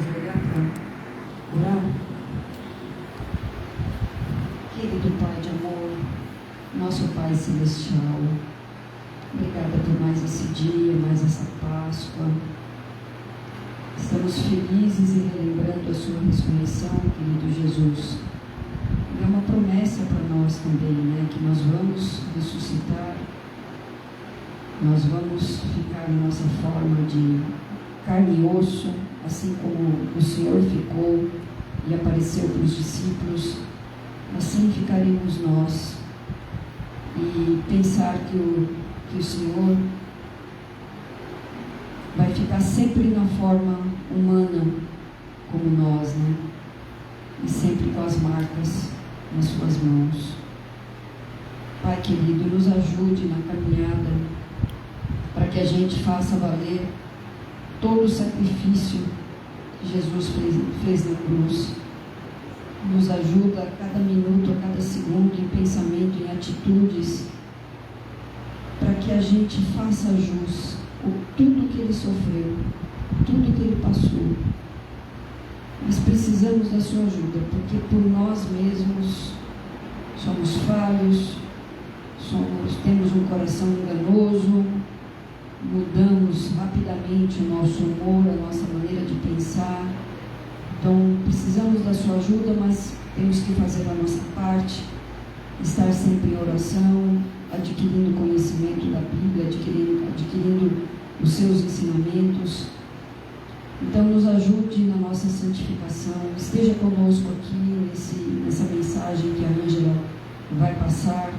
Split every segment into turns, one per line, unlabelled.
ajoelhar para orar? Querido Pai de amor, nosso Pai Celestial, obrigada por mais esse dia, mais essa Páscoa. Estamos felizes e relembrando a sua ressurreição, querido Jesus. É uma promessa para nós também, né? Que nós vamos ressuscitar, nós vamos ficar na nossa forma de carne e osso, assim como o Senhor ficou e apareceu para os discípulos, assim ficaremos nós. E pensar que o Senhor vai ficar sempre na forma humana como nós, né? E sempre com as marcas nas suas mãos. Pai querido, nos ajude na caminhada para que a gente faça valer todo o sacrifício que Jesus fez na cruz. Nos ajuda a cada minuto, a cada segundo, em pensamento, em atitudes, para que a gente faça jus tudo que ele sofreu, tudo que ele passou. Nós precisamos da sua ajuda, porque por nós mesmos somos falhos, temos um coração enganoso, mudamos rapidamente o nosso humor, a nossa maneira de pensar. Então, precisamos da sua ajuda, mas temos que fazer a nossa parte, estar sempre em oração, adquirindo conhecimento da Bíblia, adquirindo os seus ensinamentos. Então, nos ajude na nossa santificação, esteja conosco aqui nessa mensagem que a Ângela vai passar,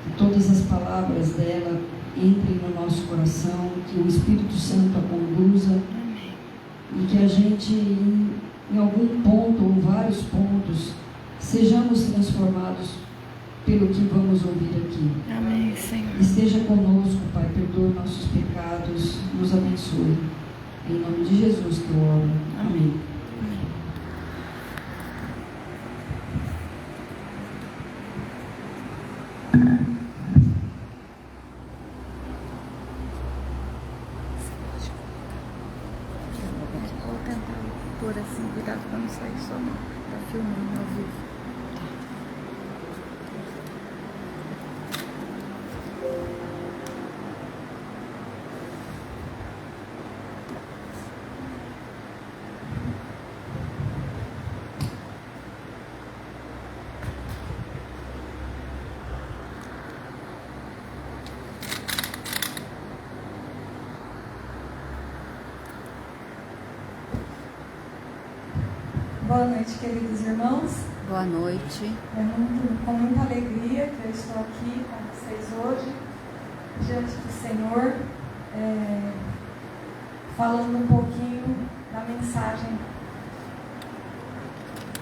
que todas as palavras dela entrem no nosso coração, que o Espírito Santo a conduza. Amém. E que a gente, em algum ponto ou vários pontos, sejamos transformados pelo que vamos ouvir aqui.
Amém, Senhor.
Esteja conosco, Pai, perdoe nossos pecados, nos abençoe. Em nome de Jesus que eu oro. Amém.
Vou tentar pôr assim, cuidado para não sair só, não. Tá filmando ao vivo.
Boa noite, queridos irmãos.
Boa noite.
É com muita alegria que eu estou aqui com vocês hoje, diante do Senhor, falando um pouquinho da mensagem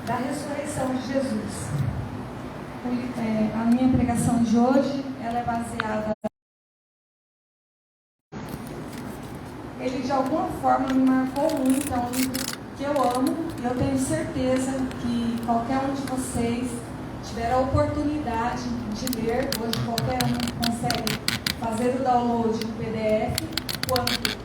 da ressurreição de Jesus. A minha pregação de hoje, ela é baseada... Ele de alguma forma me marcou muito, é um livro que eu amo, e eu tenho certeza que qualquer um de vocês tiver a oportunidade de ler, hoje qualquer um consegue fazer o download do PDF, quanto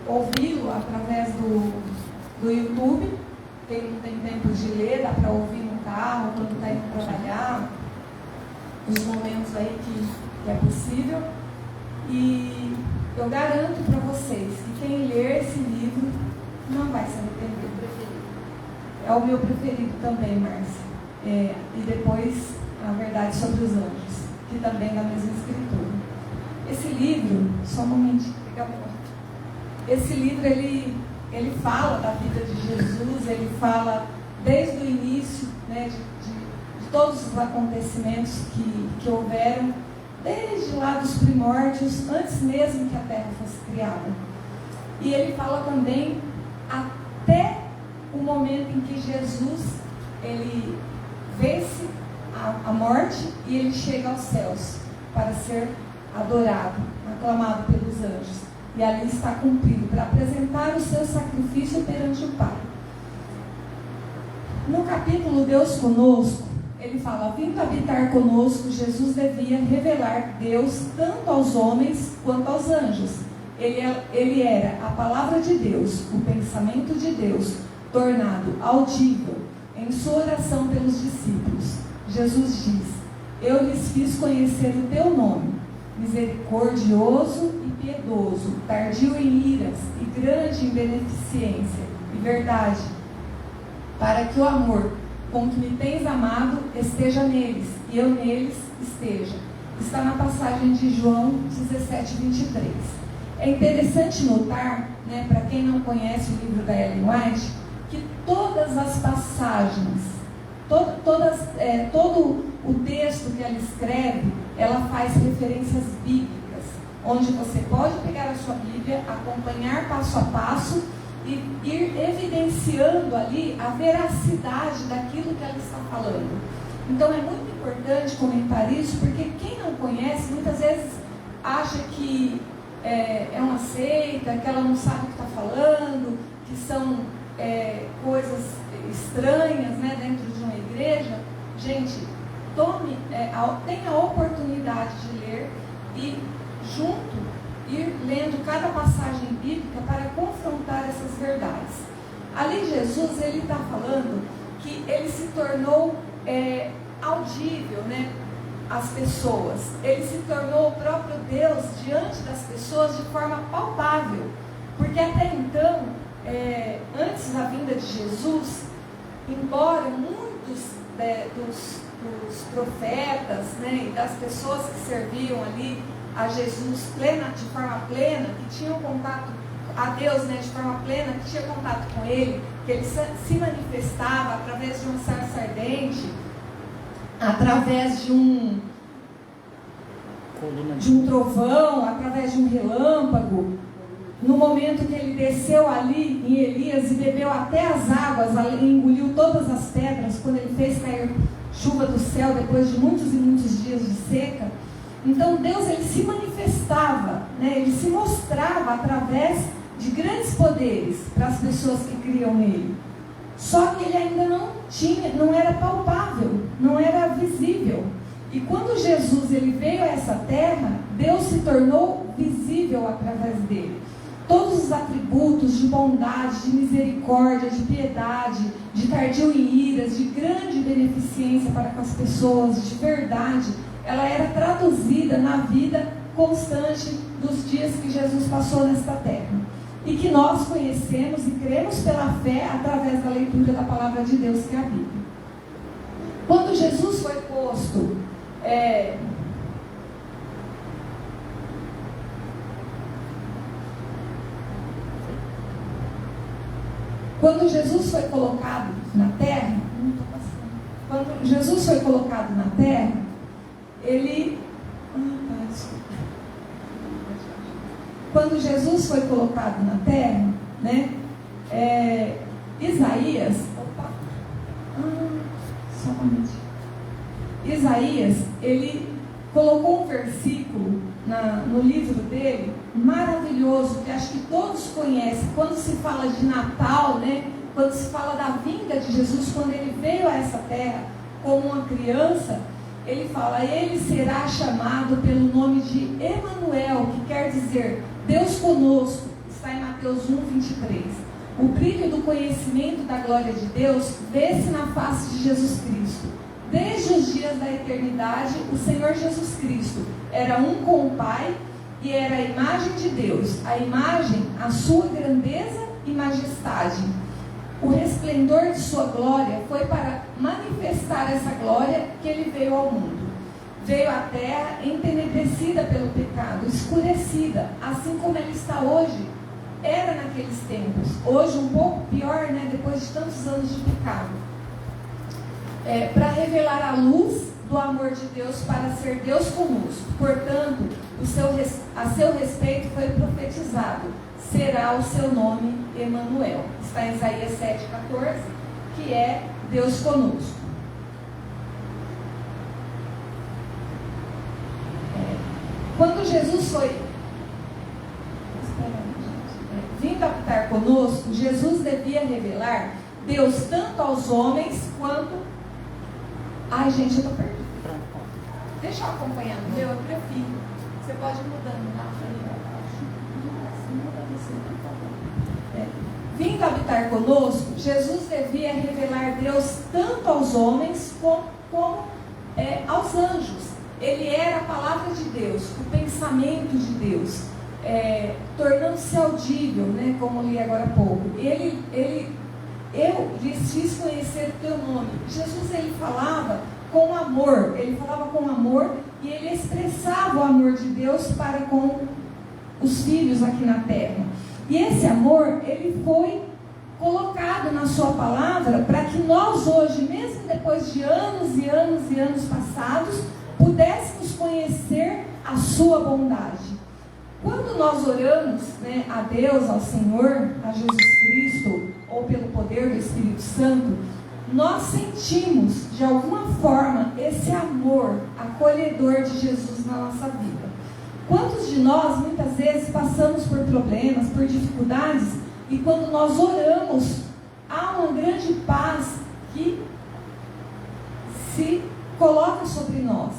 ouvi-lo através do YouTube. Quem não tem tempo de ler, dá para ouvir no carro, quando está indo trabalhar, os momentos aí que é possível. E eu garanto para vocês que quem ler esse livro não vai se arrepender. É o meu preferido também, Márcia. E depois, a verdade sobre os anjos, que também é da mesma escritura. Esse livro, só um momentinho, esse livro, ele fala da vida de Jesus, ele fala desde o início, né, de todos os acontecimentos que houveram, desde lá dos primórdios, antes mesmo que a terra fosse criada. E ele fala também até o momento em que Jesus, ele vence a morte e ele chega aos céus para ser adorado, aclamado pelos anjos. E ali está cumprido, para apresentar o seu sacrifício perante o Pai. No capítulo Deus Conosco, ele fala: vindo habitar conosco, Jesus devia revelar Deus tanto aos homens quanto aos anjos. Ele era a palavra de Deus, o pensamento de Deus, tornado audível em sua oração pelos discípulos. Jesus diz: eu lhes fiz conhecer o teu nome, misericordioso e piedoso, tardio em iras e grande em beneficência e verdade, para que o amor com que me tens amado esteja neles e eu neles esteja. Está na passagem de João 17, 23. É interessante notar, né, para quem não conhece o livro da Ellen White, que todas as passagens, todo o texto que ela escreve, ela faz referências bíblicas, onde você pode pegar a sua Bíblia, acompanhar passo a passo e ir evidenciando ali a veracidade daquilo que ela está falando. Então é muito importante comentar isso, porque quem não conhece, muitas vezes acha que é uma seita, que ela não sabe o que está falando, que são coisas estranhas, né, dentro de uma igreja. Gente, tenha a oportunidade de ler e junto ir lendo cada passagem bíblica para confrontar essas verdades. Ali Jesus, ele está falando que ele se tornou audível, né, às pessoas. Ele se tornou o próprio Deus diante das pessoas de forma palpável. Porque até então, antes da vinda de Jesus, embora muitos dos profetas, né, e das pessoas que serviam ali a Jesus de forma plena, que tinham contato a Deus, né, de forma plena, que tinha contato com Ele, que Ele se manifestava através de uma sarça ardente, através de um trovão, através de um relâmpago. No momento que ele desceu ali em Elias e bebeu até as águas, engoliu todas as pedras, quando ele fez cair chuva do céu depois de muitos e muitos dias de seca. Então Deus, ele se manifestava, né? Ele se mostrava através de grandes poderes para as pessoas que criam nele. Só que ele ainda não era palpável, não era visível. E quando Jesus ele veio a essa terra, Deus se tornou visível através dele. Todos os atributos de bondade, de misericórdia, de piedade, de tardio em iras, de grande beneficência para com as pessoas, de verdade, ela era traduzida na vida constante dos dias que Jesus passou nesta terra. E que nós conhecemos e cremos pela fé através da leitura da palavra de Deus, que é a Bíblia. Quando Jesus foi posto quando Jesus foi colocado na terra, quando Jesus foi colocado na terra, quando Jesus foi colocado na terra, né, Isaías, só um momentinho. Isaías, ele colocou um versículo no livro dele, maravilhoso, que acho que todos conhecem. Quando se fala de Natal, né, quando se fala da vinda de Jesus, quando ele veio a essa terra como uma criança, ele fala: ele será chamado pelo nome de Emanuel, que quer dizer Deus conosco. Está em Mateus 1, 23. O brilho do conhecimento da glória de Deus vê-se na face de Jesus Cristo. Desde os dias da eternidade, o Senhor Jesus Cristo era um com o Pai e era a imagem de Deus, a imagem, a sua grandeza e majestade. O resplendor de sua glória foi para manifestar essa glória que ele veio ao mundo. Veio à terra entenebrecida pelo pecado, escurecida, assim como ele está hoje. Era naqueles tempos, hoje um pouco pior, né, depois de tantos anos de pecado. Para revelar a luz do amor de Deus, para ser Deus conosco. Portanto, a seu respeito foi profetizado: será o seu nome Emanuel. Está em Isaías 7,14, que é Deus conosco. Quando Jesus foi vindo habitar conosco, Jesus devia revelar Deus tanto aos homens quanto... Ai, gente, eu estou perdida. Deixa eu acompanhar, eu prefiro. Você pode ir mudando na frente. vindo habitar conosco, Jesus devia revelar Deus tanto aos homens como aos anjos. Ele era a palavra de Deus, o pensamento de Deus, tornando-se audível, né, como li agora há pouco. Eu lhes fiz conhecer o teu nome. Jesus, ele falava com amor, e ele expressava o amor de Deus para com os filhos aqui na terra. E esse amor, ele foi colocado na sua palavra para que nós hoje, mesmo depois de anos e anos e anos passados, pudéssemos conhecer a sua bondade. Quando nós oramos, né, a Deus, ao Senhor, a Jesus Cristo, ou pelo poder do Espírito Santo, nós sentimos de alguma forma esse amor acolhedor de Jesus na nossa vida. Quantos de nós muitas vezes passamos por problemas, por dificuldades, e quando nós oramos, há uma grande paz que se coloca sobre nós.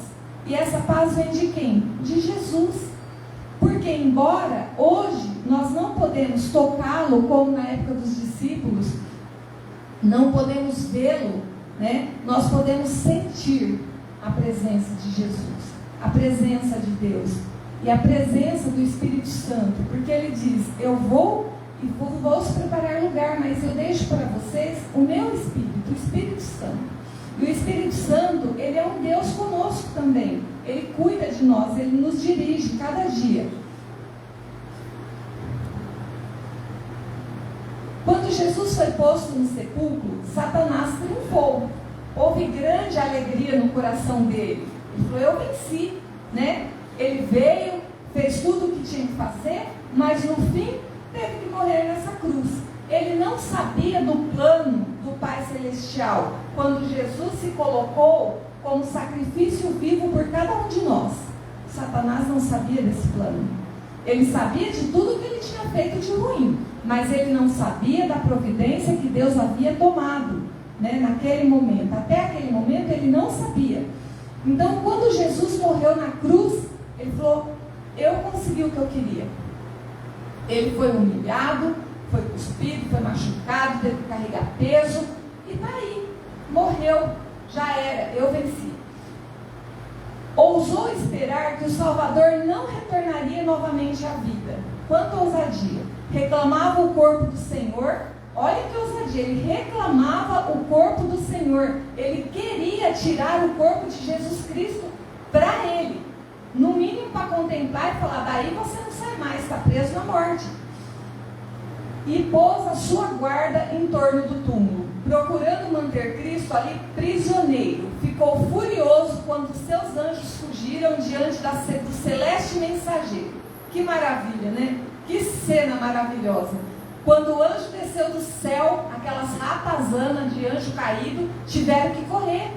E essa paz vem de quem? De Jesus. Porque embora hoje nós não podemos tocá-lo como na época dos discípulos, não podemos vê-lo, né? Nós podemos sentir a presença de Jesus, a presença de Deus e a presença do Espírito Santo, porque ele diz: eu vou e vou preparar lugar, mas eu deixo para vocês o meu Espírito, o Espírito Santo. E o Espírito Santo, ele é um Deus conosco também. Ele cuida de nós, ele nos dirige cada dia. Quando Jesus foi posto no sepulcro, Satanás triunfou. Houve grande alegria no coração dele. Ele falou: eu venci, né? Ele veio, fez tudo o que tinha que fazer, mas no fim teve que morrer nessa cruz. Ele não sabia do plano do Pai Celestial, quando Jesus se colocou como sacrifício vivo por cada um de nós. Satanás não sabia desse plano. Ele sabia de tudo que ele tinha feito de ruim, mas ele não sabia da providência que Deus havia tomado, né, naquele momento. Até aquele momento ele não sabia. Então, quando Jesus morreu na cruz, ele falou: eu consegui o que eu queria. Ele foi humilhado, foi cuspido, foi machucado, teve que carregar peso, e está aí, morreu, já era, eu venci. Ousou esperar que o Salvador não retornaria novamente à vida. Quanta ousadia! Reclamava o corpo do Senhor. Olha que ousadia, ele reclamava o corpo do Senhor. Ele queria tirar o corpo de Jesus Cristo para ele, no mínimo para contemplar e falar: daí você não sai mais, está preso na morte. E pôs a sua guarda em torno do túmulo, procurando manter Cristo ali prisioneiro. Ficou furioso quando seus anjos fugiram diante do celeste mensageiro. Que maravilha, né? Que cena maravilhosa. Quando o anjo desceu do céu, aquelas ratazanas de anjo caído tiveram que correr.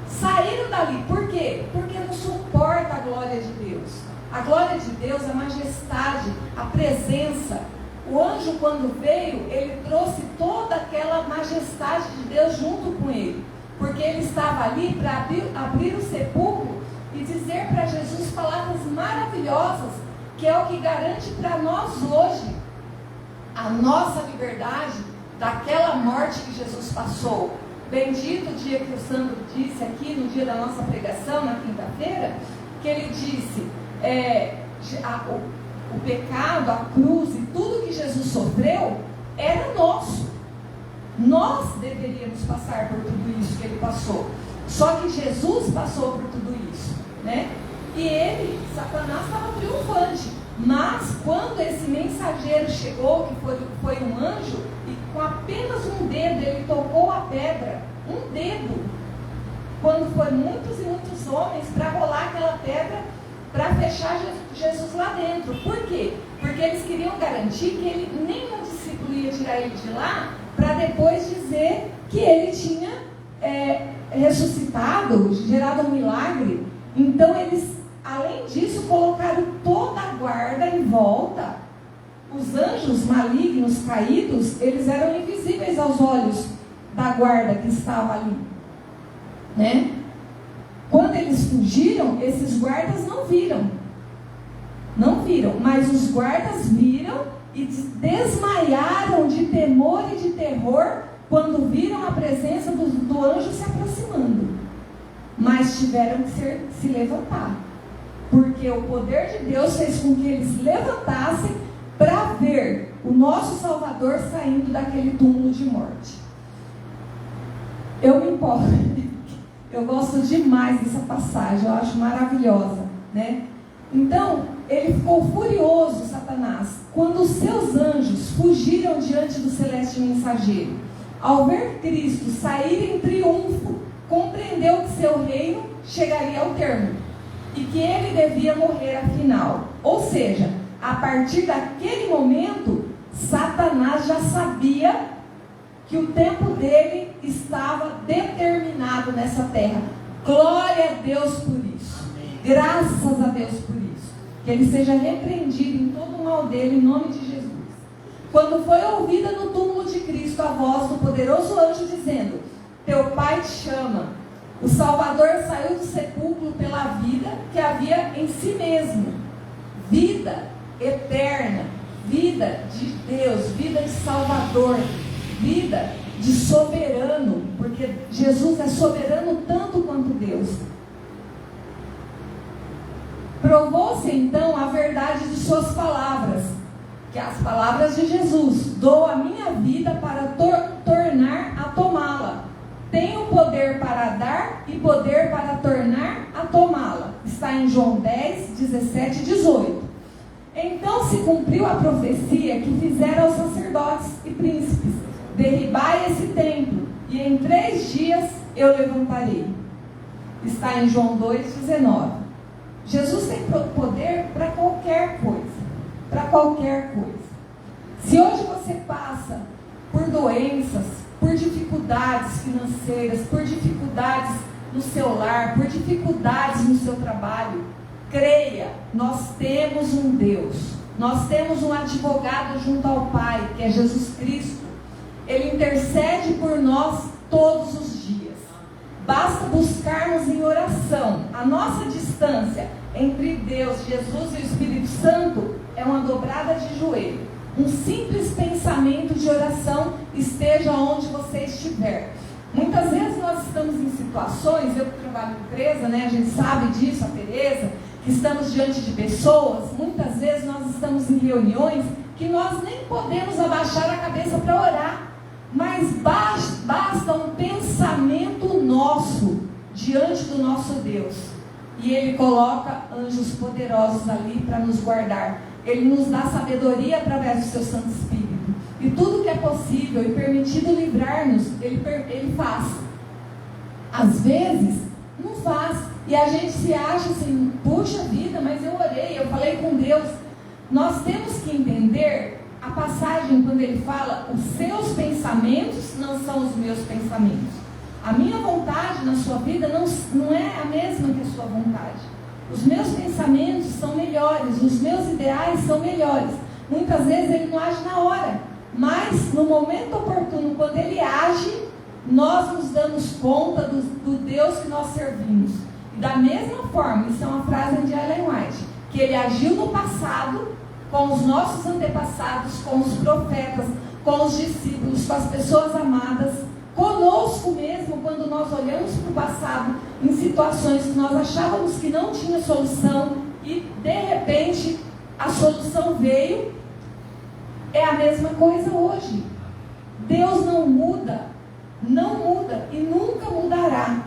Saíram dali. Por quê? Porque não suporta a glória de Deus. A glória de Deus, a majestade, a presença. O anjo, quando veio, ele trouxe toda aquela majestade de Deus junto com ele. Porque ele estava ali para abrir o sepulcro e dizer para Jesus palavras maravilhosas, que é o que garante para nós hoje a nossa liberdade daquela morte que Jesus passou. Bendito o dia que o Sandro disse aqui, no dia da nossa pregação, na quinta-feira, que ele disse, o pecado, a cruz e tudo que Jesus sofreu era nosso. Nós deveríamos passar por tudo isso que ele passou. Só que Jesus passou por tudo isso, né? E ele, Satanás, estava triunfante. Mas quando esse mensageiro chegou, que foi um anjo, e com apenas um dedo ele tocou a pedra, um dedo, quando foram muitos e muitos homens para rolar aquela pedra, para fechar Jesus lá dentro. Por quê? Porque eles queriam garantir que nenhum discípulo ia tirar ele de lá, para depois dizer que ele tinha ressuscitado, gerado um milagre. Então eles, além disso, colocaram toda a guarda em volta. Os anjos malignos caídos, eles eram invisíveis aos olhos da guarda que estava ali, né? Quando eles fugiram, esses guardas não viram, mas os guardas viram e desmaiaram temor e de terror quando viram a presença do anjo se aproximando. Mas tiveram que se levantar, porque o poder de Deus fez com que eles levantassem para ver o nosso Salvador saindo daquele túmulo de morte. Eu me importo, eu gosto demais dessa passagem, eu acho maravilhosa, né? Então, ele ficou furioso, Satanás, quando os seus anjos fugiram diante do celeste mensageiro. Ao ver Cristo sair em triunfo, compreendeu que seu reino chegaria ao termo e que ele devia morrer afinal. Ou seja, a partir daquele momento, Satanás já sabia que o tempo dele estava determinado nessa terra. Glória a Deus por isso. Amém. Graças a Deus por isso. Que ele seja repreendido em todo o mal dele, em nome de Jesus. Quando foi ouvida no túmulo de Cristo a voz do poderoso anjo dizendo: teu Pai te chama. O Salvador saiu do sepulcro pela vida que havia em si mesmo. Vida eterna, vida de Deus, vida de Salvador, vida de soberano, porque Jesus é soberano tanto quanto Deus. Provou-se então a verdade de suas palavras, que as palavras de Jesus: dou a minha vida para tornar a tomá-la. Tenho poder para dar e poder para tornar a tomá-la. Está em João 10, 17 e 18. Então se cumpriu a profecia que fizeram aos sacerdotes e príncipes: derribai esse templo, e em 3 dias eu levantarei. Está em João 2,19. Jesus tem poder para qualquer coisa. Para qualquer coisa. Se hoje você passa por doenças, por dificuldades financeiras, por dificuldades no seu lar, por dificuldades no seu trabalho, creia, nós temos um Deus. Nós temos um advogado junto ao Pai, que é Jesus Cristo. Ele intercede por nós todos os dias. Basta buscarmos em oração. A nossa distância entre Deus, Jesus e o Espírito Santo é uma dobrada de joelho. Um simples pensamento de oração, esteja onde você estiver. Muitas vezes nós estamos em situações, eu que trabalho em empresa, né, a gente sabe disso, a Tereza, que estamos diante de pessoas. Muitas vezes nós estamos em reuniões que nós nem podemos abaixar a cabeça para orar. Mas basta um pensamento nosso diante do nosso Deus, e Ele coloca anjos poderosos ali para nos guardar. Ele nos dá sabedoria através do seu Santo Espírito, e tudo que é possível e permitido livrar-nos, Ele faz. Às vezes não faz, e a gente se acha assim: puxa vida, mas eu orei, eu falei com Deus. Nós temos que entender a passagem quando ele fala: os seus pensamentos não são os meus pensamentos. A minha vontade na sua vida não é a mesma que a sua vontade. Os meus pensamentos são melhores, os meus ideais são melhores. Muitas vezes ele não age na hora, mas no momento oportuno, quando ele age, nós nos damos conta do Deus que nós servimos. E da mesma forma, isso é uma frase de Ellen White, que ele agiu no passado com os nossos antepassados, com os profetas, com os discípulos, com as pessoas amadas, conosco mesmo, quando nós olhamos para o passado, em situações que nós achávamos que não tinha solução, e de repente a solução veio. É a mesma coisa hoje. Deus não muda e nunca mudará.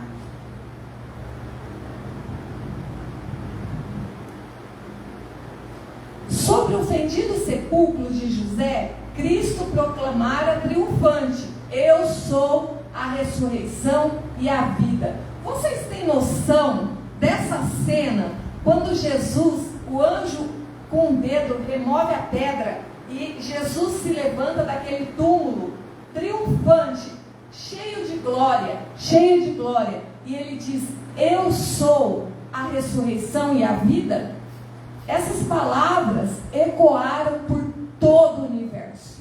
Sobre o fendido sepulcro de José, Cristo proclamara triunfante: eu sou a ressurreição e a vida. Vocês têm noção dessa cena, quando Jesus, o anjo com o dedo remove a pedra e Jesus se levanta daquele túmulo triunfante, cheio de glória, e ele diz: eu sou a ressurreição e a vida? Essas palavras ecoaram por todo o universo.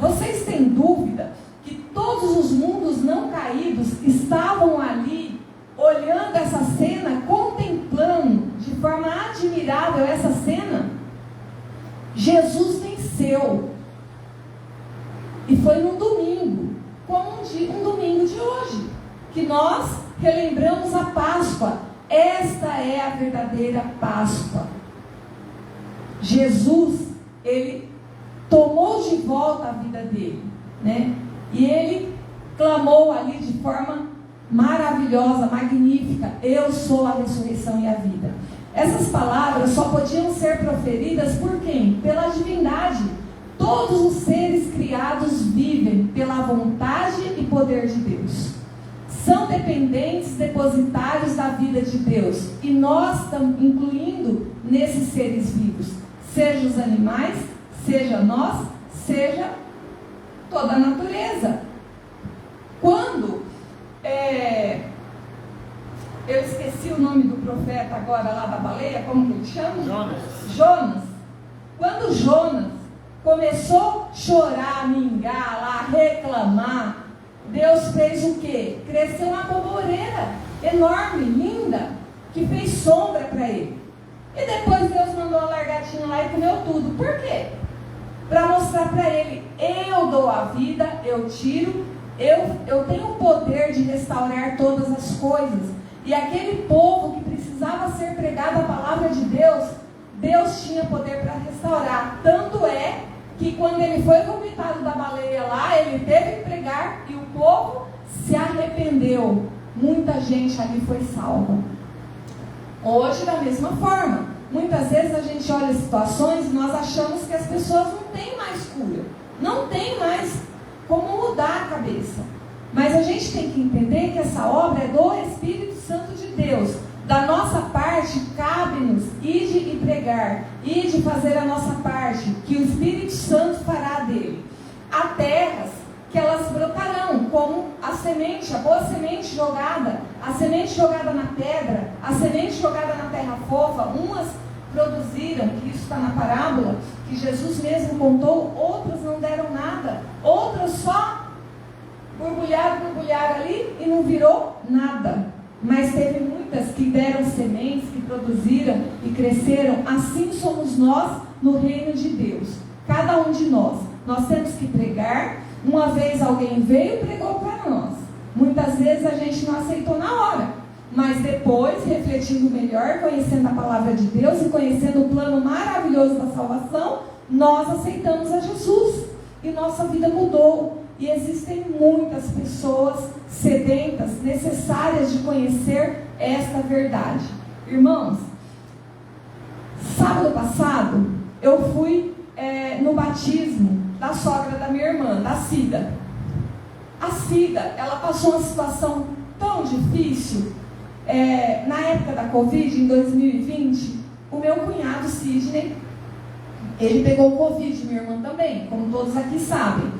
Vocês têm dúvida que todos os mundos não caídos estavam ali, olhando essa cena, contemplando de forma admirável essa cena? Jesus venceu. E foi num domingo, como um domingo de hoje, que nós relembramos a Páscoa. Esta é a verdadeira Páscoa. Jesus, ele tomou de volta a vida dele, né? E ele clamou ali de forma maravilhosa, magnífica: eu sou a ressurreição e a vida. Essas palavras só podiam ser proferidas por quem? Pela divindade. Todos os seres criados vivem pela vontade e poder de Deus. São dependentes, depositários da vida de Deus. E nós estamos incluindo nesses seres vivos. Seja os animais, seja nós, seja toda a natureza. Quando eu esqueci o nome do profeta agora lá da baleia, como que ele chama? Jonas. Quando Jonas começou a chorar, mingar lá, reclamar, Deus fez o quê? Cresceu uma comoreira enorme, linda, que fez sombra para ele. E depois Deus mandou uma largatinha lá e comeu tudo. Por quê? Para mostrar para ele: eu dou a vida, eu tiro, eu tenho o poder de restaurar todas as coisas. E aquele povo que precisava ser pregado a palavra de Deus, Deus tinha poder para restaurar. Tanto é que quando ele foi vomitado da baleia lá, ele teve que pregar e o povo se arrependeu. Muita gente ali foi salva. Hoje, da mesma forma, muitas vezes a gente olha situações e nós achamos que as pessoas não têm mais cura, não tem mais como mudar a cabeça. Mas a gente tem que entender que essa obra é do Espírito Santo de Deus. Da nossa parte, cabe-nos ir e pregar, ir de fazer a nossa parte, que o Espírito Santo fará dele. Há terras que elas brotarão, como a semente, a boa semente jogada, a semente jogada na pedra, a semente jogada na terra fofa. Umas produziram, que isso está na parábola, que Jesus mesmo contou, outras não deram nada, outras só borbulharam ali e não virou nada. Mas teve muitas que deram sementes, que produziram e cresceram. Assim somos nós no reino de Deus. Cada um de nós. Nós temos que pregar. Uma vez alguém veio e pregou para nós. Muitas vezes a gente não aceitou na hora. Mas depois, refletindo melhor, conhecendo a palavra de Deus e conhecendo o plano maravilhoso da salvação, nós aceitamos a Jesus. E nossa vida mudou. E existem muitas pessoas sedentas, necessárias de conhecer esta verdade. Irmãos, sábado passado, eu fui no batismo da sogra da minha irmã, da Cida. A Cida, ela passou uma situação tão difícil. Na época da Covid, em 2020, o meu cunhado Sidney, ele pegou o Covid, minha irmã também, como todos aqui sabem.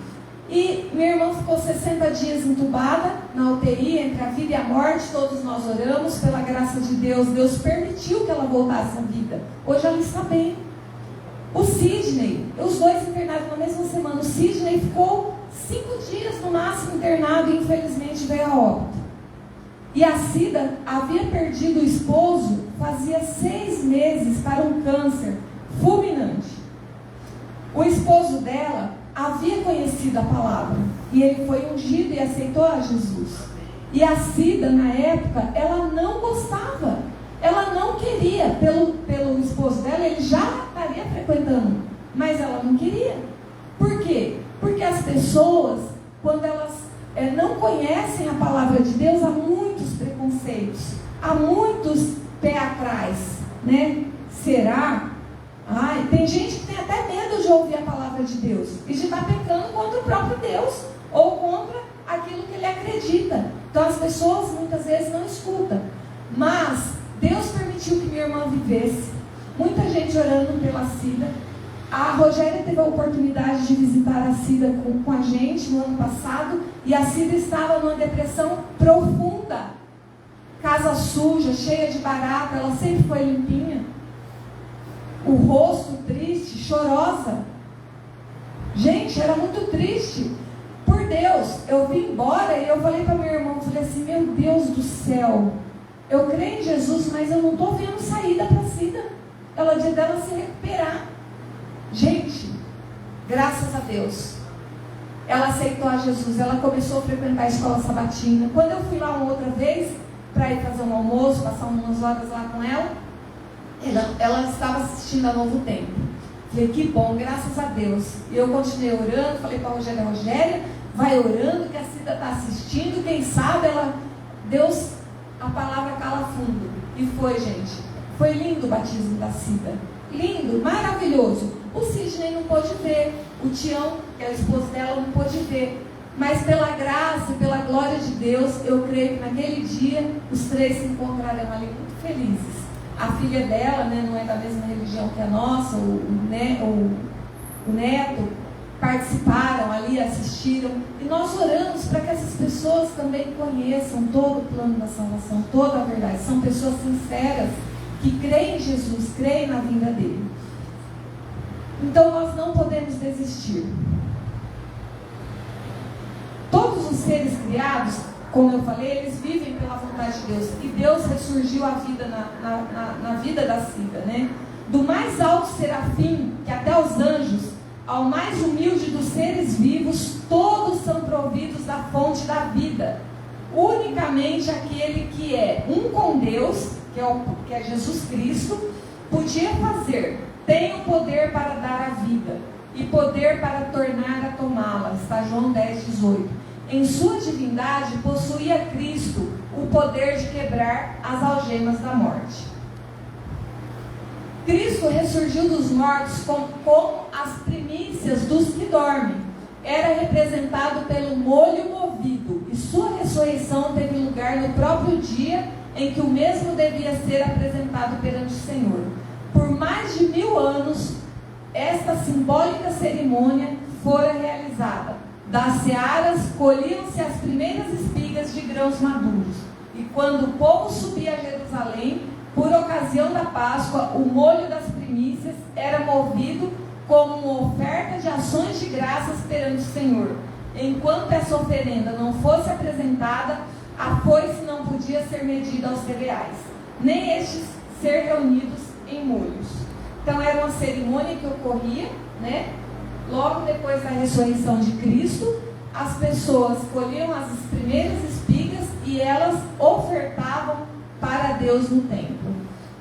E minha irmã ficou 60 dias entubada na UTI, entre a vida e a morte. Todos nós oramos, pela graça de Deus, Deus permitiu que ela voltasse à vida. Hoje ela está bem. O Sidney, os dois internados na mesma semana. O Sidney ficou 5 dias no máximo internado e infelizmente veio a óbito. E a Cida havia perdido o esposo fazia 6 meses para um câncer fulminante. O esposo dela havia conhecido a palavra e ele foi ungido e aceitou a Jesus. E a Cida, na época, ela não gostava, ela não queria, pelo esposo dela, ele já estaria frequentando, mas ela não queria. Por quê? Porque as pessoas, quando elas não conhecem a palavra de Deus, há muitos preconceitos, há muitos pé atrás, né? Será? Tem gente que tem até medo de ouvir a palavra de Deus e de estar pecando contra o próprio Deus ou contra aquilo que ele acredita. Então as pessoas muitas vezes não escutam. Mas Deus permitiu que minha irmã vivesse. Muita gente orando pela Cida. A Rogéria teve a oportunidade de visitar a Cida com a gente no ano passado. E a Cida estava numa depressão profunda. Casa suja, cheia de barata. Ela sempre foi limpinha. O rosto triste, chorosa. Gente, era muito triste. Por Deus, eu vim embora e eu falei para meu irmão, falei assim, meu Deus do céu, eu creio em Jesus, mas eu não estou vendo saída para a Cida. Ela dia dela se recuperar. Gente, graças a Deus, ela aceitou a Jesus, ela começou a frequentar a escola sabatina. Quando eu fui lá uma outra vez, para ir fazer um almoço, passar umas horas lá com ela estava assistindo a Novo Tempo. Falei, que bom, graças a Deus. E eu continuei orando, falei para a Rogéria, vai orando, que a Cida está assistindo, quem sabe Deus, a palavra cala fundo. E foi, gente, foi lindo o batismo da Cida, lindo, maravilhoso. O Sidney não pôde ver, o Tião, que é o esposo dela, não pôde ver, mas pela graça e pela glória de Deus, eu creio que naquele dia os três se encontrarão ali muito felizes. A filha dela, né, não é da mesma religião que a nossa, o neto, participaram ali, assistiram, e nós oramos para que essas pessoas também conheçam todo o plano da salvação, toda a verdade. São pessoas sinceras, que creem em Jesus, creem na vinda dele. Então nós não podemos desistir. Todos os seres criados, como eu falei, eles vivem pela vontade de Deus. E Deus ressurgiu a vida na vida da Cida, né? Do mais alto serafim, que até os anjos, ao mais humilde dos seres vivos, todos são providos da fonte da vida. Unicamente aquele que é um com Deus, que é Jesus Cristo, podia fazer, tem o poder para dar a vida e poder para tornar a tomá-la. Está João 10:18. Em sua divindade possuía Cristo o poder de quebrar as algemas da morte. Cristo ressurgiu dos mortos como as primícias dos que dormem. Era representado pelo molho movido, e sua ressurreição teve lugar no próprio dia em que o mesmo devia ser apresentado perante o Senhor. Por mais de 1000 anos, esta simbólica cerimônia fora realizada. Das searas colhiam-se as primeiras espigas de grãos maduros, e quando o povo subia a Jerusalém, por ocasião da Páscoa, o molho das primícias era movido como uma oferta de ações de graças perante o Senhor. Enquanto essa oferenda não fosse apresentada, a foice não podia ser medida aos cereais, nem estes ser reunidos em molhos. Então era uma cerimônia que ocorria, né? Logo depois da ressurreição de Cristo, as pessoas colhiam as primeiras espigas e elas ofertavam para Deus no templo.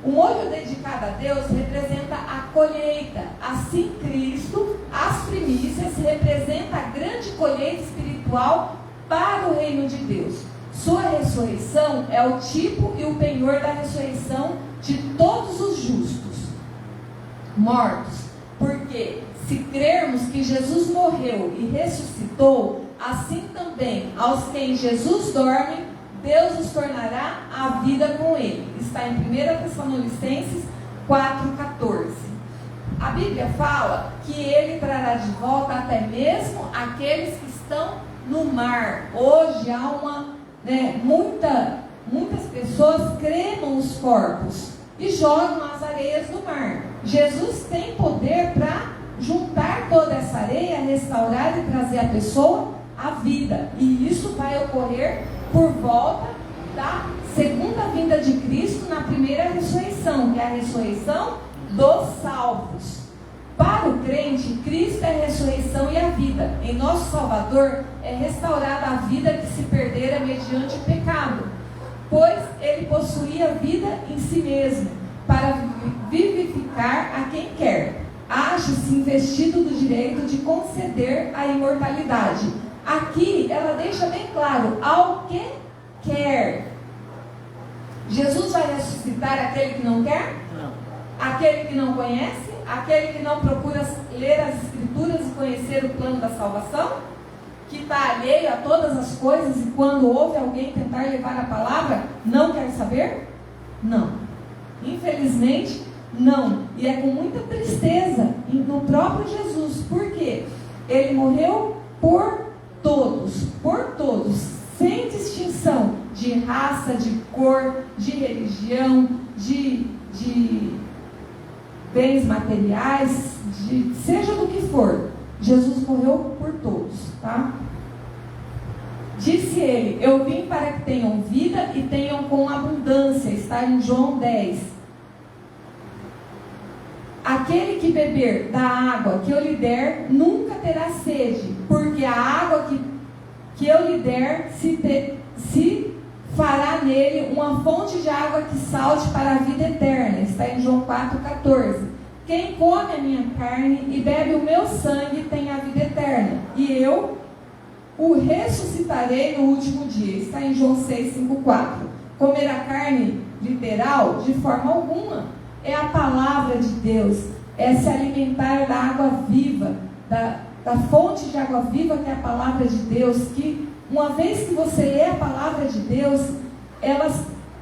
O molho dedicado a Deus representa a colheita. Assim, Cristo, as primícias, representa a grande colheita espiritual para o reino de Deus. Sua ressurreição é o tipo e o penhor da ressurreição de todos os justos mortos. Porque se crermos que Jesus morreu e ressuscitou, assim também aos que em Jesus dormem, Deus os tornará a vida com ele. Está em 1 Tessalonicenses 4,14. A Bíblia fala que ele trará de volta até mesmo aqueles que estão no mar. Hoje há muitas pessoas cremam os corpos e jogam as areias do mar. Jesus tem poder para juntar toda essa areia, restaurar e trazer a pessoa à vida. E isso vai ocorrer por volta da segunda vinda de Cristo, na primeira ressurreição, que é a ressurreição dos salvos. Para o crente, Cristo é a ressurreição e a vida. Em nosso Salvador é restaurada a vida que se perdera mediante o pecado, pois ele possuía vida em si mesmo, para vivificar a quem quer. Acha-se investido do direito de conceder a imortalidade. Aqui ela deixa bem claro, ao que quer. Jesus vai ressuscitar aquele que não quer? Não. Aquele que não conhece? Aquele que não procura ler as Escrituras e conhecer o plano da salvação? Que está alheio a todas as coisas e quando ouve alguém tentar levar a palavra, não quer saber? Não. Infelizmente, não. E é com muita tristeza no próprio Jesus. Por quê? Ele morreu por todos, sem distinção de raça, de cor, de religião, de bens materiais, seja do que for. Jesus morreu por todos, tá? Disse ele, eu vim para que tenham vida e tenham com abundância. Está em João 10. aquele que beber da água que eu lhe der, nunca terá sede, porque a água que eu lhe der se fará nele uma fonte de água que salte para a vida eterna. Está em João 4,14. Quem come a minha carne e bebe o meu sangue tem a vida eterna, e eu o ressuscitarei no último dia. Está em João 6,5,4. Comer a carne literal, de forma alguma, é a palavra de Deus, é se alimentar da água viva, da fonte de água viva que é a palavra de Deus, que uma vez que você lê a palavra de Deus,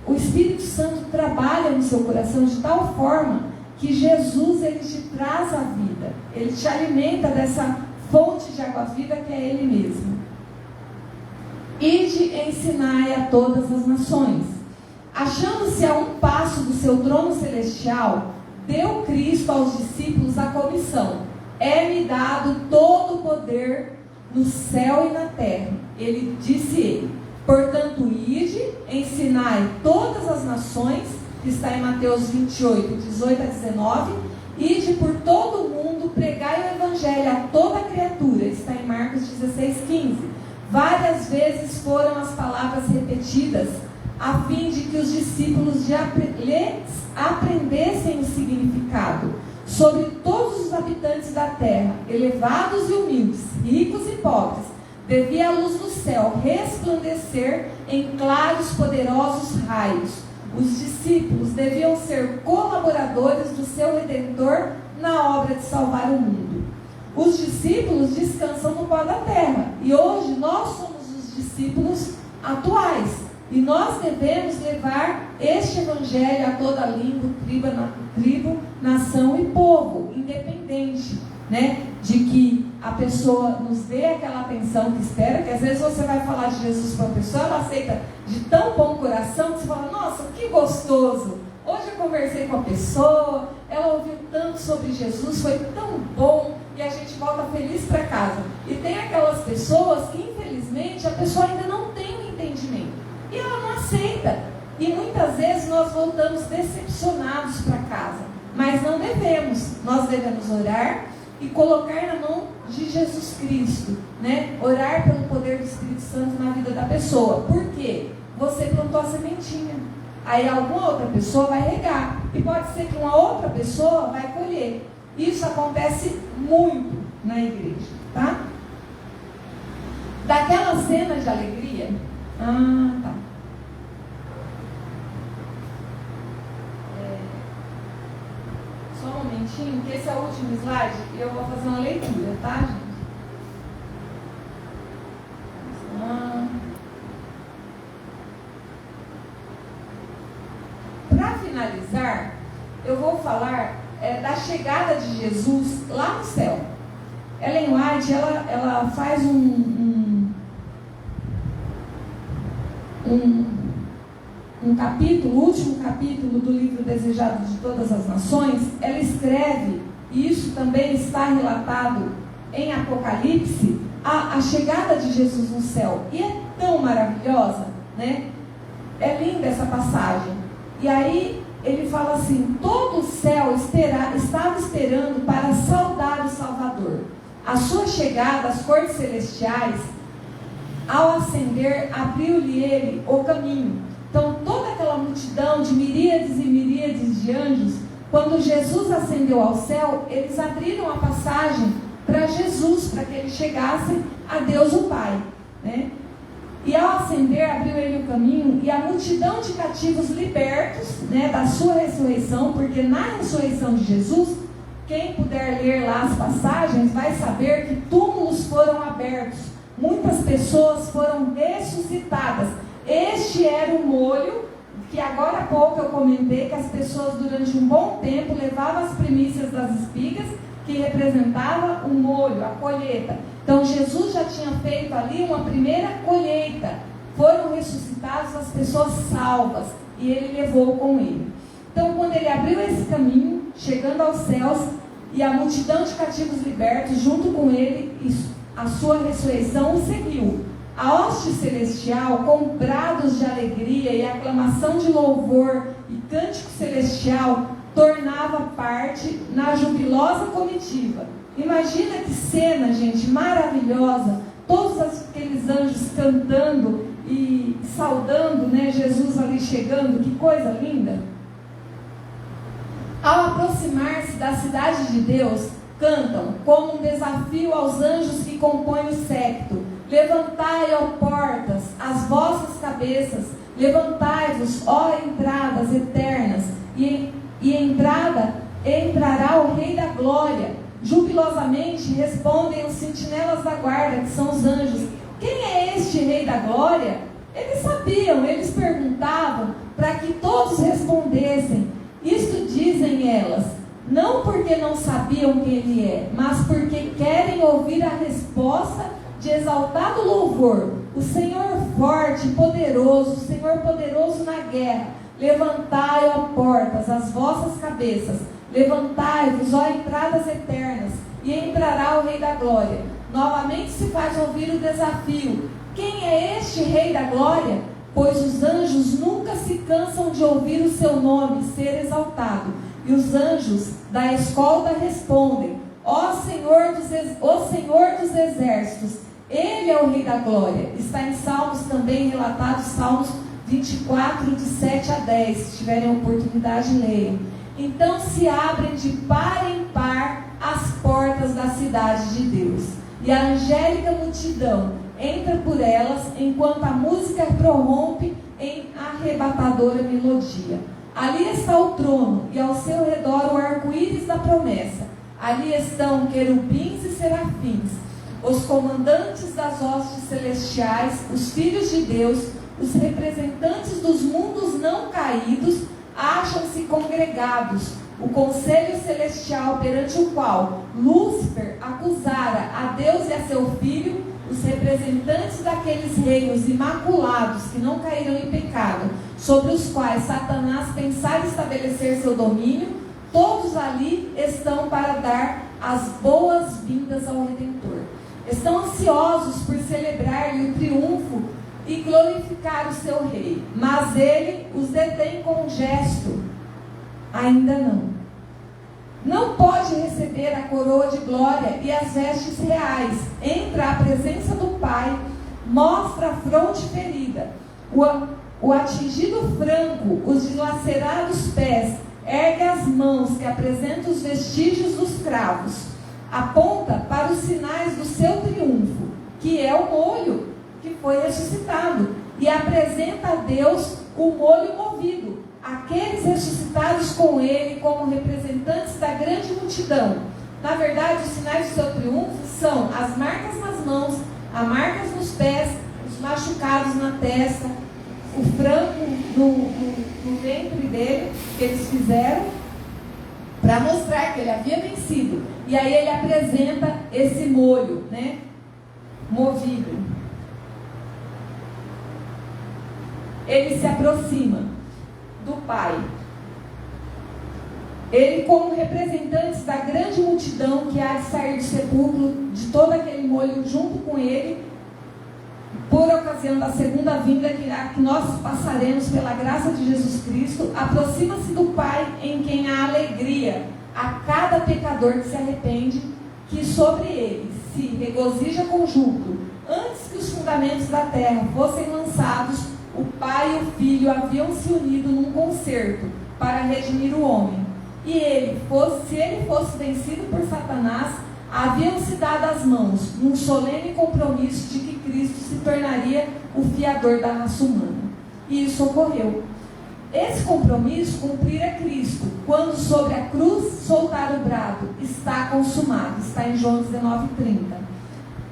o Espírito Santo trabalha no seu coração de tal forma que Jesus, ele te traz a vida, ele te alimenta dessa fonte de água viva que é ele mesmo. Ide ensinai a todas as nações. Achando-se a um passo do seu trono celestial, deu Cristo aos discípulos a comissão: é-me dado todo o poder no céu e na terra. Ele disse: portanto, ide, ensinai todas as nações, que está em Mateus 28, 18 a 19, ide por todo o mundo, pregai o evangelho a toda criatura, está em Marcos 16, 15. Várias vezes foram as palavras repetidas, a fim de que os discípulos aprendessem o significado. Sobre todos os habitantes da terra, elevados e humildes, ricos e pobres, devia a luz do céu resplandecer em claros, poderosos raios. Os discípulos deviam ser colaboradores do seu Redentor na obra de salvar o mundo. Os discípulos descansam no pó da terra, e hoje nós somos os discípulos atuais. E nós devemos levar este evangelho a toda língua, tribo, nação e povo, independente, né, de que a pessoa nos dê aquela atenção que espera, que às vezes você vai falar de Jesus para uma pessoa, ela aceita de tão bom coração, que você fala: nossa, que gostoso, hoje eu conversei com a pessoa, ela ouviu tanto sobre Jesus, foi tão bom, e a gente volta feliz para casa. E tem aquelas pessoas que, infelizmente, a pessoa ainda não tem um entendimento, e ela não aceita, e muitas vezes nós voltamos decepcionados para casa, mas não devemos. Nós devemos orar e colocar na mão de Jesus Cristo, né? Orar pelo poder do Espírito Santo na vida da pessoa. Por quê? Você plantou a sementinha, aí alguma outra pessoa vai regar, e pode ser que uma outra pessoa vai colher. Isso acontece muito na igreja, tá? Daquela cena de alegria. Tá. Só um momentinho, que esse é o último slide e eu vou fazer uma leitura, tá, gente? Para finalizar, eu vou falar da chegada de Jesus lá no céu. Ellen White, ela faz um capítulo, o último capítulo do livro Desejado de Todas as Nações. Ela escreve, e isso também está relatado em Apocalipse, a chegada de Jesus no céu. E é tão maravilhosa, né? É linda essa passagem. E aí ele fala assim: todo o céu estava esperando para saudar o Salvador. A sua chegada às cortes celestiais, ao ascender, abriu-lhe ele o caminho. Então toda aquela multidão de miríades e miríades de anjos, quando Jesus ascendeu ao céu, eles abriram a passagem para Jesus, para que ele chegasse a Deus o Pai, né? E ao ascender, abriu ele o caminho, e a multidão de cativos libertos, né, da sua ressurreição, porque na ressurreição de Jesus, quem puder ler lá as passagens, vai saber que túmulos foram abertos, muitas pessoas foram ressuscitadas. Este era o molho, que agora há pouco eu comentei, que as pessoas durante um bom tempo levavam as primícias das espigas, que representava o molho, a colheita. Então Jesus já tinha feito ali uma primeira colheita, foram ressuscitadas as pessoas salvas, e ele levou com ele. Então quando ele abriu esse caminho, chegando aos céus, e a multidão de cativos libertos junto com ele, a sua ressurreição o seguiu. A hoste celestial, com brados de alegria e aclamação de louvor e cântico celestial, tornava parte na jubilosa comitiva. Imagina que cena, gente, maravilhosa. Todos aqueles anjos cantando e saudando, né, Jesus ali chegando. Que coisa linda. Ao aproximar-se da cidade de Deus, cantam como um desafio aos anjos que compõem o séquito: levantai, ó portas, as vossas cabeças, levantai-vos, ó entradas eternas, e entrará o Rei da Glória. Jubilosamente respondem os sentinelas da guarda, que são os anjos: quem é este Rei da Glória? Eles sabiam, eles perguntavam para que todos respondessem. Isto dizem elas, não porque não sabiam quem ele é, mas porque querem ouvir a resposta de exaltado louvor. O Senhor forte e poderoso, o Senhor poderoso na guerra. Levantai, ó portas, as vossas cabeças, levantai-vos, ó entradas eternas, e entrará o Rei da Glória. Novamente se faz ouvir o desafio: quem é este Rei da Glória? Pois os anjos nunca se cansam de ouvir o seu nome ser exaltado. E os anjos da escolta respondem: ó Senhor dos exércitos, Ele é o Rei da Glória. Está em Salmos também relatado, Salmos 24, de 7 a 10. Se tiverem oportunidade, leiam. Então se abrem de par em par as portas da cidade de Deus, e a angélica multidão entra por elas, enquanto a música prorrompe em arrebatadora melodia. Ali está o trono, e ao seu redor o arco-íris da promessa. Ali estão querubins e serafins, os comandantes das hostes celestiais, os filhos de Deus, os representantes dos mundos não caídos, acham-se congregados. O conselho celestial perante o qual Lúcifer acusara a Deus e a seu filho, os representantes daqueles reinos imaculados que não caíram em pecado, sobre os quais Satanás pensara estabelecer seu domínio, todos ali estão para dar as boas-vindas ao Redentor. Estão ansiosos por celebrar-lhe o triunfo e glorificar o seu rei, mas ele os detém com um gesto: ainda não. Não pode receber a coroa de glória e as vestes reais. Entra à presença do Pai, mostra a fronte ferida, o atingido franco, os dilacerados pés, ergue as mãos que apresentam os vestígios dos cravos, aponta para os sinais do seu triunfo, que é o molho que foi ressuscitado, e apresenta a Deus o molho movido, aqueles ressuscitados com ele como representantes da grande multidão. Na verdade, os sinais do seu triunfo são as marcas nas mãos, as marcas nos pés, os machucados na testa, o franco no ventre dele, que eles fizeram, para mostrar que ele havia vencido. E aí ele apresenta esse molho, né, movido. Ele se aproxima do Pai. Ele, como representantes da grande multidão que há de sair do sepulcro, de todo aquele molho junto com ele, por ocasião da segunda vinda que nós passaremos pela graça de Jesus Cristo, aproxima-se do Pai, em quem há alegria a cada pecador que se arrepende, que sobre ele se regozija com júbilo. Antes que os fundamentos da terra fossem lançados, o Pai e o Filho haviam se unido num concerto para redimir o homem. E se ele fosse vencido por Satanás, haviam-se dado as mãos num solene compromisso de que Cristo se tornaria o fiador da raça humana. E isso ocorreu. Esse compromisso cumprira Cristo, quando sobre a cruz soltar o brado: está consumado. Está em João 19:30.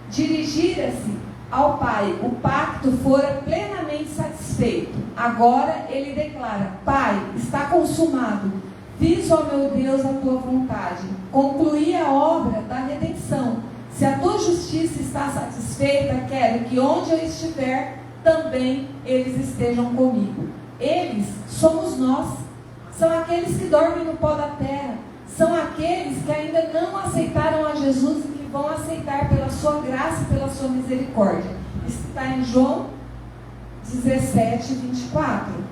Dirigira-se ao Pai, o pacto fora plenamente satisfeito. Agora ele declara: Pai, está consumado. Fiz, ó meu Deus, a tua vontade. Concluí a obra da redenção. Se a tua justiça está satisfeita, quero que onde eu estiver, também eles estejam comigo. Eles somos nós. São aqueles que dormem no pó da terra. São aqueles que ainda não aceitaram a Jesus e que vão aceitar pela sua graça e pela sua misericórdia. Isso está em João 17:24.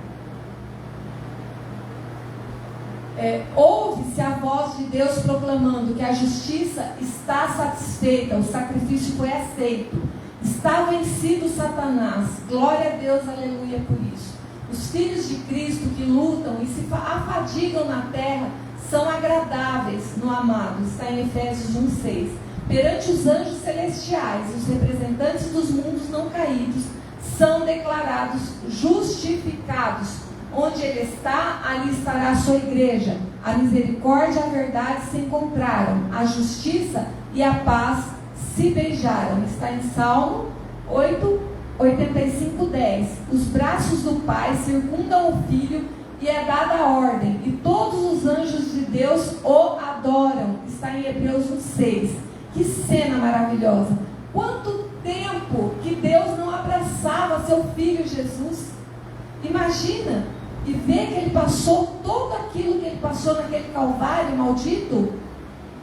ouve-se a voz de Deus proclamando que a justiça está satisfeita, o sacrifício foi aceito, está vencido Satanás. Glória a Deus, aleluia por isso. Os filhos de Cristo que lutam e se afadigam na terra são agradáveis no amado, está em Efésios 1,6. Perante os anjos celestiais, os representantes dos mundos não caídos são declarados justificados. Onde ele está, ali estará a sua igreja. A misericórdia e a verdade se encontraram, a justiça e a paz se beijaram. Está em Salmo 85:10. Os braços do Pai circundam o Filho e é dada a ordem, e todos os anjos de Deus o adoram. Está em Hebreus 1:6. Que cena maravilhosa! Quanto tempo que Deus não abraçava seu Filho Jesus. Imagina, e ver que ele passou tudo aquilo que ele passou naquele Calvário maldito,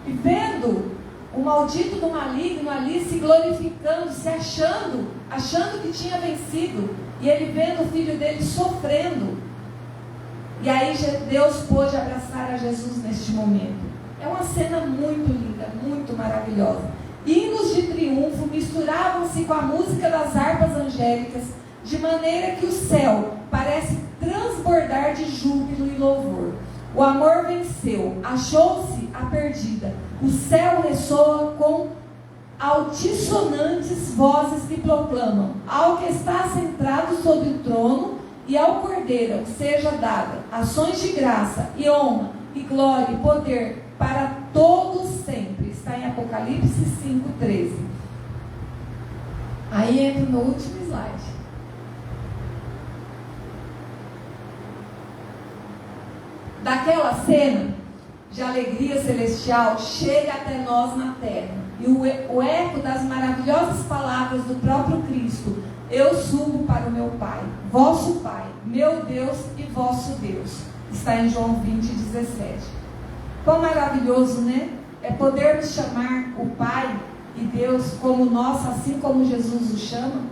e vendo o maldito do maligno ali se glorificando, se achando que tinha vencido, e ele vendo o filho dele sofrendo. E aí Deus pôde abraçar a Jesus neste momento. É uma cena muito linda, muito maravilhosa. Hinos de triunfo misturavam-se com a música das harpas angélicas, de maneira que o céu parece transbordar de júbilo e louvor. O amor venceu, achou-se a perdida. O céu ressoa com altissonantes vozes que proclamam: ao que está sentado sobre o trono e ao Cordeiro seja dada ações de graça e honra e glória e poder para todos sempre. Está em Apocalipse 5:13. Aí entra no último slide. Daquela cena de alegria celestial chega até nós na terra. E o eco das maravilhosas palavras do próprio Cristo: eu subo para o meu Pai, vosso Pai, meu Deus e vosso Deus. Está em João 20:17. Quão maravilhoso, né? É podermos chamar o Pai e Deus como nosso, assim como Jesus o chama.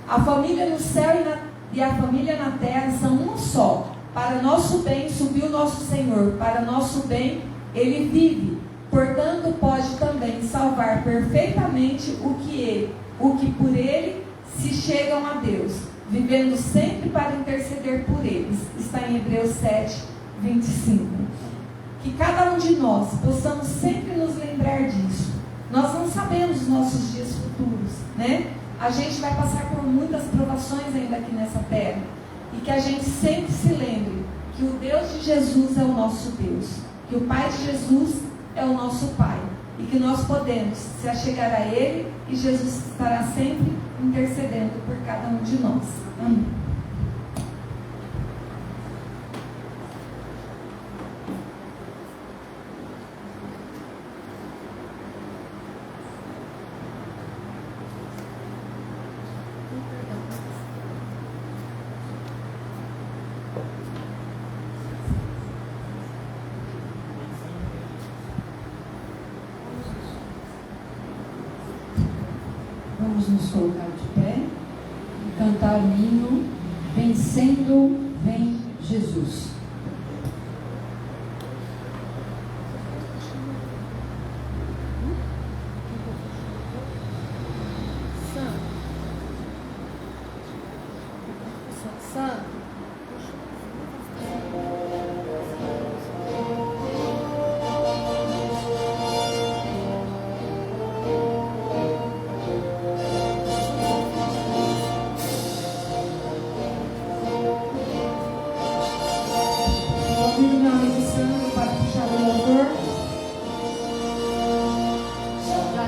A família no céu e a família na terra são um só. Para nosso bem subiu nosso Senhor, para nosso bem Ele vive. Portanto, pode também salvar perfeitamente o que por Ele se chegam a Deus, vivendo sempre para interceder por eles. Está em Hebreus 7:25. Que cada um de nós possamos sempre nos lembrar disso. Nós não sabemos os nossos dias futuros, né? A gente vai passar por muitas provações ainda aqui nessa terra. E que a gente sempre se lembre que o Deus de Jesus é o nosso Deus, que o Pai de Jesus é o nosso Pai, e que nós podemos se achegar a Ele, e Jesus estará sempre intercedendo por cada um de nós. Amém.
Vamos nos colocar de pé e cantar o hino Vencendo Vem Jesus.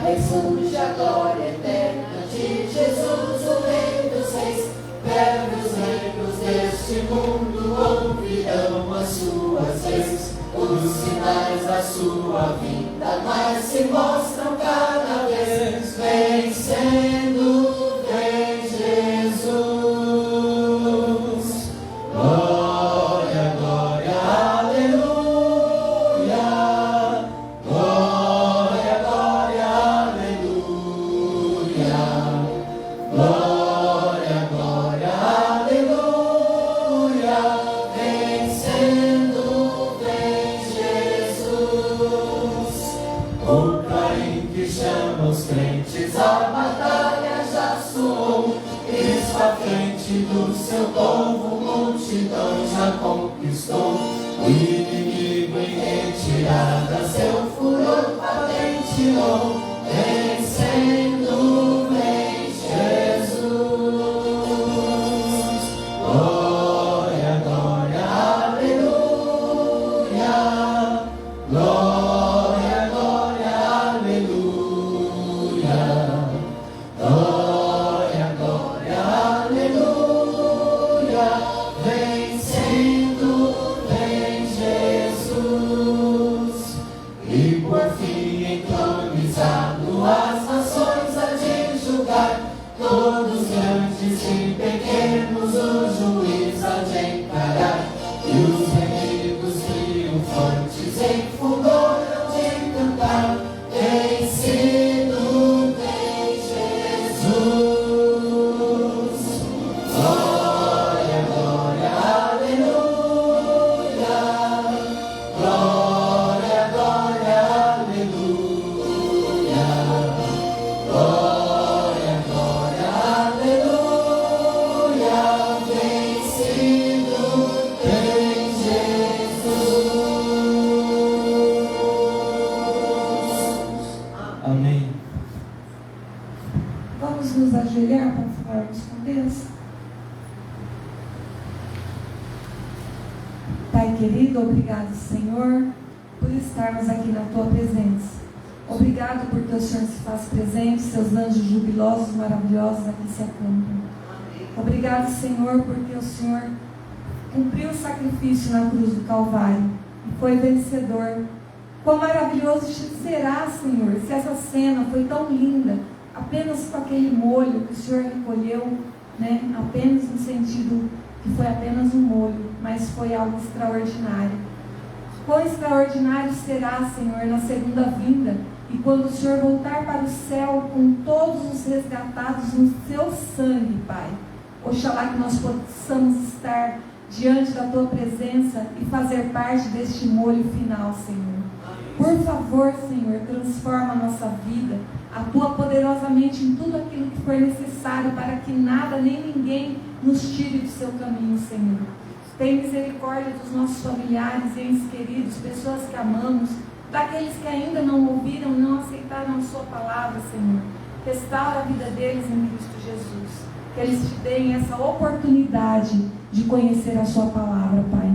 Ressurge a glória eterna de Jesus, o Rei dos Reis. Velhos reinos deste mundo ouvirão as suas leis. Os sinais da sua vinda mais se mostram cada vez. Vencendo, vem Jesus. Glória, glória, aleluia. Glória, glória, aleluia. Glória, glória, aleluia. Vencendo, vem Vamos, crentes, a batalha já soou. Cristo à frente do seu povo, multidão já conquistou. O inimigo em retirada, seu furor patenteou. Vencendo, vem Jesus. Glória, glória, aleluia. Glória, glória, aleluia. Glória, glória, aleluia. Vencendo, vem Jesus. E por fim entronizado as nações há de julgar, todos grandes e pequenos o juiz há de encarar, e os inimigos triunfantes em fulgor hão de cantar. Vencido vem Jesus. Glória, glória, aleluia. Glória, glória, aleluia. Glória, glória, aleluia. Vencido vem Jesus. Amém.
Vamos nos ajoelhar para falarmos com Deus? Pai querido, obrigado, Senhor, por estarmos aqui na Tua presença. Obrigado porque o Senhor se faz presente, seus anjos jubilosos, maravilhosos aqui se acampam. Obrigado, Senhor, porque o Senhor cumpriu o sacrifício na cruz do Calvário e foi vencedor. Quão maravilhoso será, Senhor, se essa cena foi tão linda, apenas com aquele molho que o Senhor recolheu, né? Apenas no sentido que foi apenas um molho, mas foi algo extraordinário. Quão extraordinário será, Senhor, na segunda vinda, e quando o Senhor voltar para o céu com todos os resgatados no seu sangue, Pai. Oxalá que nós possamos estar diante da Tua presença e fazer parte deste molho final, Senhor. Por favor, Senhor, transforma a nossa vida, atua poderosamente em tudo aquilo que for necessário para que nada nem ninguém nos tire do seu caminho, Senhor. Tem misericórdia dos nossos familiares e entes queridos, pessoas que amamos, daqueles que ainda não ouviram, não aceitaram a Sua palavra, Senhor. Restaura a vida deles em Cristo Jesus. Que eles te deem essa oportunidade de conhecer a Sua palavra, Pai.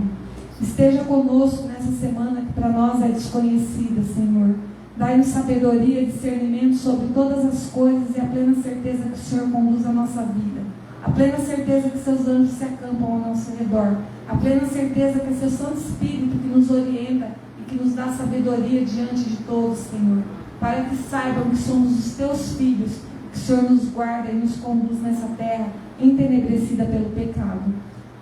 Esteja conosco nessa semana que para nós é desconhecida, Senhor. Dai-nos sabedoria e discernimento sobre todas as coisas e a plena certeza que o Senhor conduz a nossa vida. A plena certeza que seus anjos se acampam ao nosso redor. A plena certeza que é seu Santo Espírito que nos orienta e que nos dá sabedoria diante de todos, Senhor. Para que saibam que somos os teus filhos, que o Senhor nos guarda e nos conduz nessa terra entenebrecida pelo pecado.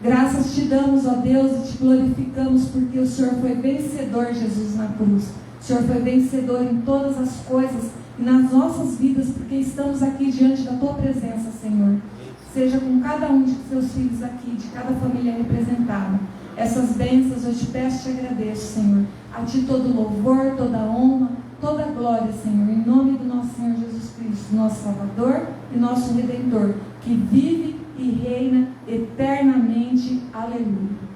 Graças te damos, ó Deus, e te glorificamos porque o Senhor foi vencedor, Jesus, na cruz. O Senhor foi vencedor em todas as coisas e nas nossas vidas, porque estamos aqui diante da Tua presença, Senhor. Seja com cada um de seus filhos aqui, de cada família representada. Essas bênçãos eu te peço e te agradeço, Senhor. A Ti todo louvor, toda honra, toda glória, Senhor. Em nome do nosso Senhor Jesus Cristo, nosso Salvador e nosso Redentor, que vive e reina eternamente. Aleluia.